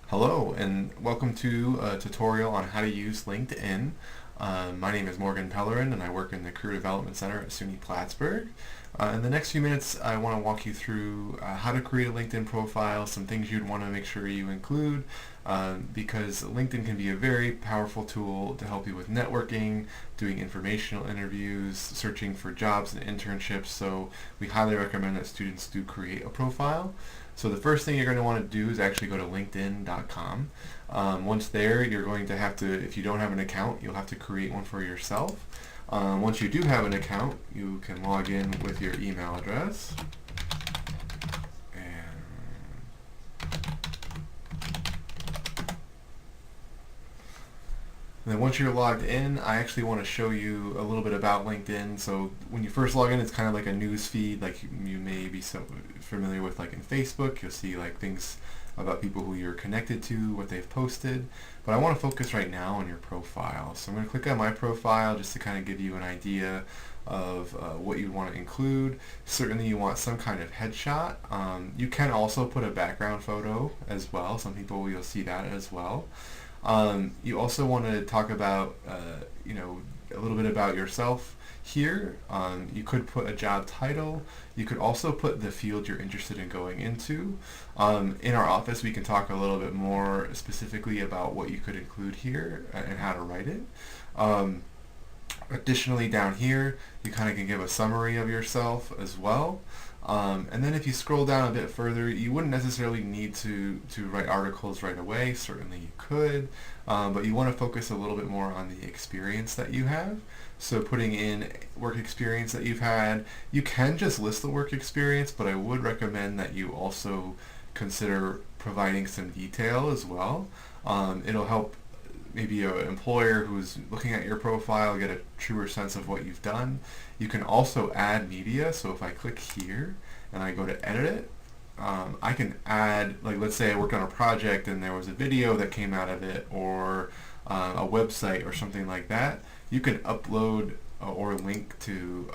Hello and welcome to a tutorial on how to use LinkedIn. My name is Morgan Pellerin and I work in the Career Development Center at SUNY Plattsburgh. In the next few minutes I want to walk you through how to create a LinkedIn profile, some things you'd want to make sure you include because LinkedIn can be a very powerful tool to help you with networking, doing informational interviews, searching for jobs and internships, so we highly recommend that students do create a profile. So the first thing you're going to want to do is actually go to linkedin.com. Once there, you're going to have to, if you don't have an account, you'll have to create one for yourself. Once you do have an account, you can log in with your email address. And then once you're logged in, I actually want to show you a little bit about LinkedIn. So when you first log in, it's kind of like a news feed, like you may be so familiar with, like in Facebook. You'll see like things about people who you're connected to, what they've posted. But I want to focus right now on your profile. So I'm going to click on my profile just to kind of give you an idea of what you want to include. Certainly you want some kind of headshot. You can also put a background photo as well. Some people, you'll see that as well. You also want to talk about, a little bit about yourself here. You could put a job title. You could also put the field you're interested in going into. In our office, we can talk a little bit more specifically about what you could include here and how to write it. Additionally, down here, you kind of can give a summary of yourself as well. And then if you scroll down a bit further, you wouldn't necessarily need to write articles right away. Certainly you could, but you want to focus a little bit more on the experience that you have. So putting in work experience that you've had, you can just list the work experience, but I would recommend that you also consider providing some detail as well. It'll help maybe an employer who's looking at your profile get a truer sense of what you've done. You can also add media. So if I click here and I go to edit it, I can add, like let's say I worked on a project and there was a video that came out of it, or a website or something like that. You can upload or link to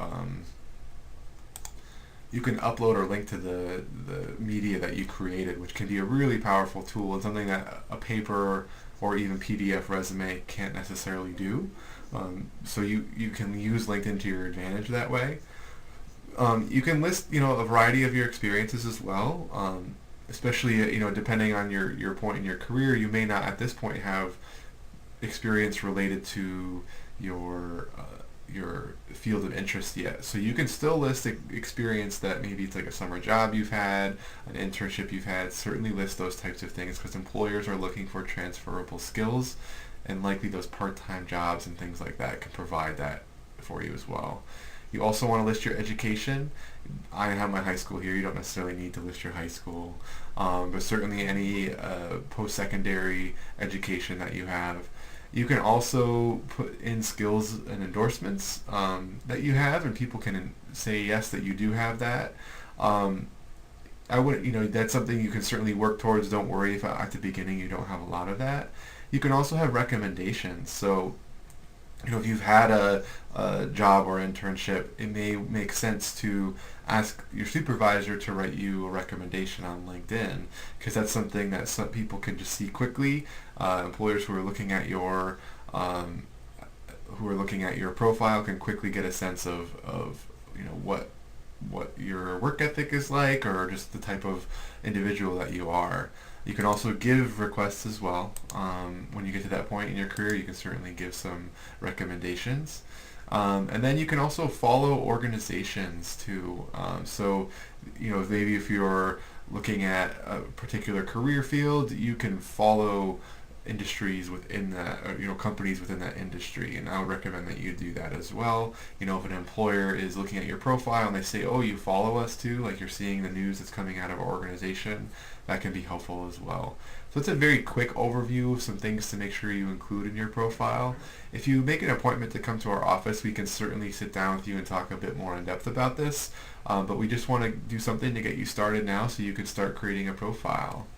the media that you created, which can be a really powerful tool and something that a paper or even PDF resume can't necessarily do. So you can use LinkedIn to your advantage that way. You can list a variety of your experiences as well, especially depending on your point in your career. You may not at this point have experience related to your field of interest yet. So you can still list experience that maybe it's like a summer job you've had, an internship you've had. Certainly list those types of things because employers are looking for transferable skills, and likely those part-time jobs and things like that can provide that for you as well. You also want to list your education. I have my high school here. You don't necessarily need to list your high school, but certainly any post-secondary education that you have. You can also put in skills and endorsements that you have, and people can say yes that you do have that. I would, that's something you can certainly work towards. Don't worry if at the beginning you don't have a lot of that. You can also have recommendations. So, if you've had a job or internship, it may make sense to ask your supervisor to write you a recommendation on LinkedIn, because that's something that some people can just see quickly. Employers who are looking at your profile can quickly get a sense of what your work ethic is like, or just the type of individual that you are. You can also give requests as well. When you get to that point in your career, you can certainly give some recommendations. And then you can also follow organizations too. So, maybe if you're looking at a particular career field, you can follow industries within that, or, companies within that industry, and I would recommend that you do that as well. If an employer is looking at your profile and they say, oh, you follow us too, like you're seeing the news that's coming out of our organization, that can be helpful as well. So it's a very quick overview of some things to make sure you include in your profile. If you make an appointment to come to our office, we can certainly sit down with you and talk a bit more in depth about this, but we just want to do something to get you started now so you can start creating a profile.